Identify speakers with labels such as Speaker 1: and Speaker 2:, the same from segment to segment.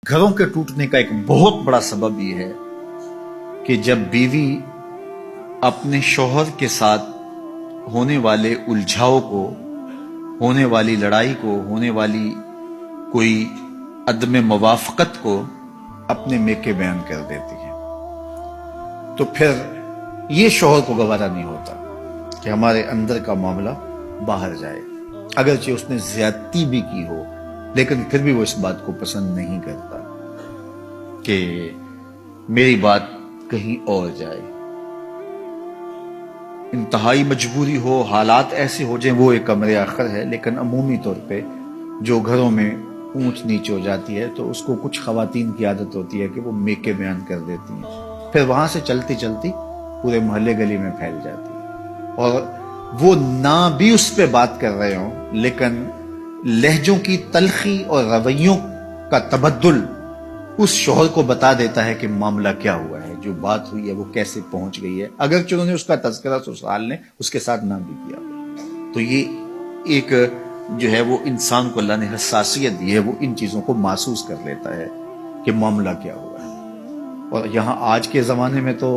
Speaker 1: گھروں کے ٹوٹنے کا ایک بہت بڑا سبب یہ ہے کہ جب بیوی اپنے شوہر کے ساتھ ہونے والے الجھاؤ کو، ہونے والی لڑائی کو، ہونے والی کوئی عدم موافقت کو اپنے میکے بیان کر دیتی ہے، تو پھر یہ شوہر کو گوارا نہیں ہوتا کہ ہمارے اندر کا معاملہ باہر جائے، اگرچہ اس نے زیادتی بھی کی ہو، لیکن پھر بھی وہ اس بات کو پسند نہیں کرتا کہ میری بات کہیں اور جائے۔ انتہائی مجبوری ہو، حالات ایسے ہو جائیں، وہ ایک امر آخر ہے، لیکن عمومی طور پہ جو گھروں میں اونچ نیچ ہو جاتی ہے تو اس کو کچھ خواتین کی عادت ہوتی ہے کہ وہ میکے بیان کر دیتی ہیں، پھر وہاں سے چلتی چلتی پورے محلے گلی میں پھیل جاتی ہے، اور وہ نہ بھی اس پہ بات کر رہے ہوں لیکن لہجوں کی تلخی اور رویوں کا تبدل اس شوہر کو بتا دیتا ہے کہ معاملہ کیا ہوا ہے، جو بات ہوئی ہے وہ کیسے پہنچ گئی ہے، اگرچہ انہوں نے اس کا تذکرہ سسرال نے اس کے ساتھ نہ بھی کیا۔ تو یہ ایک جو ہے وہ انسان کو اللہ نے حساسیت دی ہے، وہ ان چیزوں کو محسوس کر لیتا ہے کہ معاملہ کیا ہوا ہے۔ اور یہاں آج کے زمانے میں تو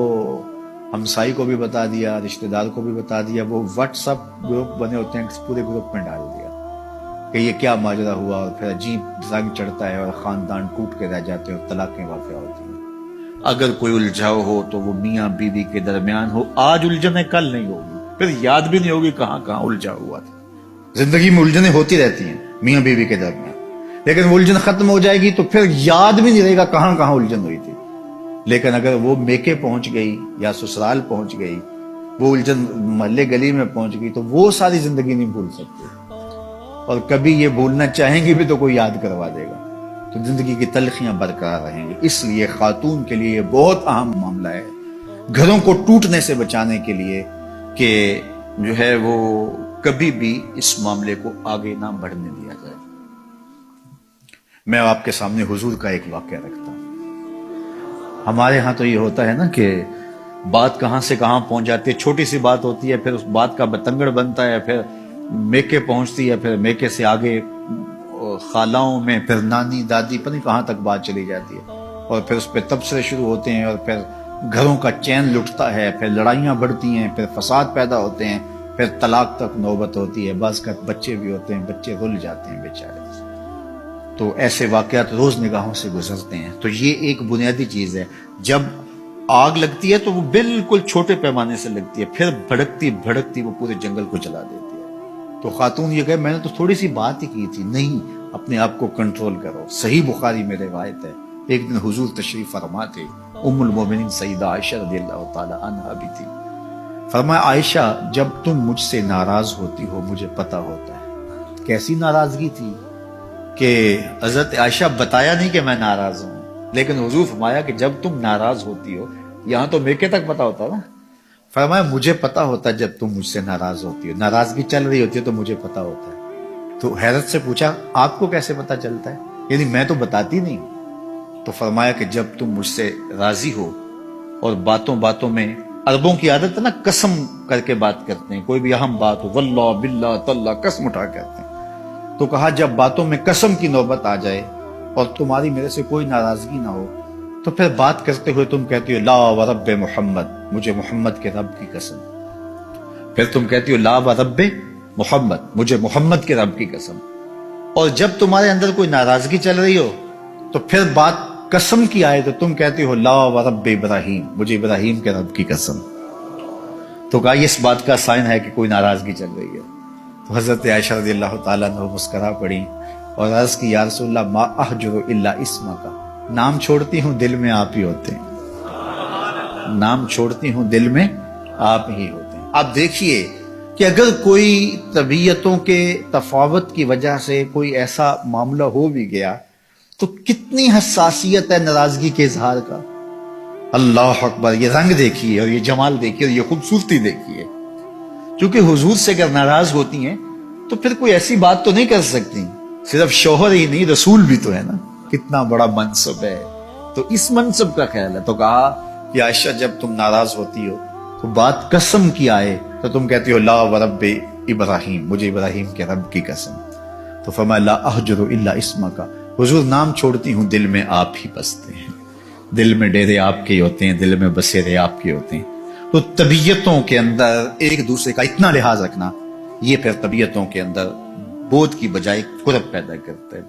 Speaker 1: ہمسائی کو بھی بتا دیا، رشتہ دار کو بھی بتا دیا، وہ واٹس ایپ گروپ بنے ہوتے ہیں، پورے گروپ میں ڈال دیا کہ یہ کیا ماجرا ہوا، اور پھر عجیب رنگ چڑھتا ہے اور خاندان ٹوٹ کے رہ جاتے ہیں اور طلاقیں واقع ہوتی ہیں۔ اگر کوئی الجھاؤ ہو تو وہ میاں بیوی کے درمیان ہو، آج الجھنیں کل نہیں ہوگی، پھر یاد بھی نہیں ہوگی کہاں کہاں الجھا ہوا تھا۔ زندگی میں الجھنیں ہوتی رہتی ہیں میاں بیوی کے درمیان، لیکن وہ الجھن ختم ہو جائے گی تو پھر یاد بھی نہیں رہے گا کہاں کہاں الجھن ہوئی تھی۔ لیکن اگر وہ میکے پہنچ گئی یا سسرال پہنچ گئی، وہ الجھن محلے گلی میں پہنچ گئی، تو وہ ساری زندگی نہیں بھول سکتے، اور کبھی یہ بھولنا چاہیں گے بھی تو کوئی یاد کروا دے گا، تو زندگی کی تلخیاں برقرار رہیں گی۔ اس لیے خاتون کے لیے یہ بہت اہم معاملہ ہے، گھروں کو ٹوٹنے سے بچانے کے لیے، کہ جو ہے وہ کبھی بھی اس معاملے کو آگے نہ بڑھنے دیا جائے۔ میں آپ کے سامنے حضور کا ایک واقعہ رکھتا ہوں۔ ہمارے ہاں تو یہ ہوتا ہے نا کہ بات کہاں سے کہاں پہنچ جاتی ہے، چھوٹی سی بات ہوتی ہے، پھر اس بات کا بتنگڑ بنتا ہے، پھر میکے پہنچتی ہے، پھر میکے سے آگے خالاؤں میں، پھر نانی دادی، پتہ نہیں کہاں تک بات چلی جاتی ہے، اور پھر اس پہ تبصرے شروع ہوتے ہیں، اور پھر گھروں کا چین لٹتا ہے، پھر لڑائیاں بڑھتی ہیں، پھر فساد پیدا ہوتے ہیں، پھر طلاق تک نوبت ہوتی ہے، بعض کا بچے بھی ہوتے ہیں، بچے رل جاتے ہیں بیچارے۔ تو ایسے واقعات روز نگاہوں سے گزرتے ہیں۔ تو یہ ایک بنیادی چیز ہے، جب آگ لگتی ہے تو وہ بالکل چھوٹے پیمانے سے لگتی ہے، پھر بھڑکتی بھڑکتی وہ پورے جنگل کو جلا دیتی ہے۔ تو خاتون یہ کہے میں نے تو تھوڑی سی بات ہی کی تھی، نہیں، اپنے آپ کو کنٹرول کرو۔ صحیح بخاری میں روایت ہے، ایک دن حضور تشریف فرما تھے، ام المومنین سیدہ عائشہ رضی اللہ تعالی عنہا بھی تھی۔ فرمایا عائشہ جب تم مجھ سے ناراض ہوتی ہو مجھے پتا ہوتا ہے۔ کیسی ناراضگی تھی کہ حضرت عائشہ بتایا نہیں کہ میں ناراض ہوں، لیکن حضور فرمایا کہ جب تم ناراض ہوتی ہو، یہاں تو میکے تک پتا ہوتا نا، فرمایا مجھے پتا ہوتا ہے جب تم مجھ سے ناراض ہوتی ہو، ناراضگی چل رہی ہوتی ہے تو مجھے پتا ہوتا ہے۔ تو حیرت سے پوچھا آپ کو کیسے پتا چلتا ہے، یعنی میں تو بتاتی نہیں۔ تو فرمایا کہ جب تم مجھ سے راضی ہو اور باتوں باتوں میں، عربوں کی عادت ہے نا قسم کر کے بات کرتے ہیں، کوئی بھی اہم بات ہو، واللہ باللہ تاللہ، قسم اٹھا کرتے ہیں، تو کہا جب باتوں میں قسم کی نوبت آ جائے اور تمہاری میرے سے کوئی ناراضگی نہ ہو، تو پھر بات کرتے ہوئے تم کہتی ہو لا ورب محمد، مجھے محمد کے رب کی قسم، پھر تم کہتی ہو لا ورب محمد، مجھے محمد کے رب کی قسم، اور جب تمہارے اندر کوئی ناراضگی چل رہی ہو تو پھر بات قسم کی آئے تو تم کہتی ہو لا ورب ابراہیم، مجھے ابراہیم کے رب کی قسم۔ تو کہا یہ اس بات کا سائن ہے کہ کوئی ناراضگی چل رہی ہے۔ تو حضرت عائشہ رضی اللہ تعالیٰ عنہ مسکرا پڑی اور عرض کی یا رسول اللہ ما احجر الا اسمک، نام چھوڑتی ہوں دل میں آپ ہی ہوتے ہیں، نام چھوڑتی ہوں دل میں آپ ہی ہوتے ہیں۔ آپ دیکھیے کہ اگر کوئی طبیعتوں کے تفاوت کی وجہ سے کوئی ایسا معاملہ ہو بھی گیا تو کتنی حساسیت ہے ناراضگی کے اظہار کا۔ اللہ اکبر، یہ رنگ دیکھیے اور یہ جمال دیکھیے اور یہ خوبصورتی دیکھیے، کیونکہ حضور سے اگر ناراض ہوتی ہیں تو پھر کوئی ایسی بات تو نہیں کر سکتی، صرف شوہر ہی نہیں رسول بھی تو ہے نا، کتنا بڑا منصب ہے، تو اس منصب کا خیال ہے۔ تو کہا کہ عائشہ جب تم ناراض ہوتی ہو تو بات قسم کی آئے تو تم کہتی ہو لا ورب ابراہیم، مجھے ابراہیم کے رب کی قسم۔ تو فرمایا لا احجر الا اسمک، حضور نام چھوڑتی ہوں دل میں آپ ہی بستے ہیں، دل میں ڈیرے آپ کے ہوتے ہیں، دل میں بسیرے آپ کے ہوتے ہیں. تو طبیعتوں کے اندر ایک دوسرے کا اتنا لحاظ رکھنا، یہ پھر طبیعتوں کے اندر بودھ کی بجائے قرب پیدا کرتا ہے.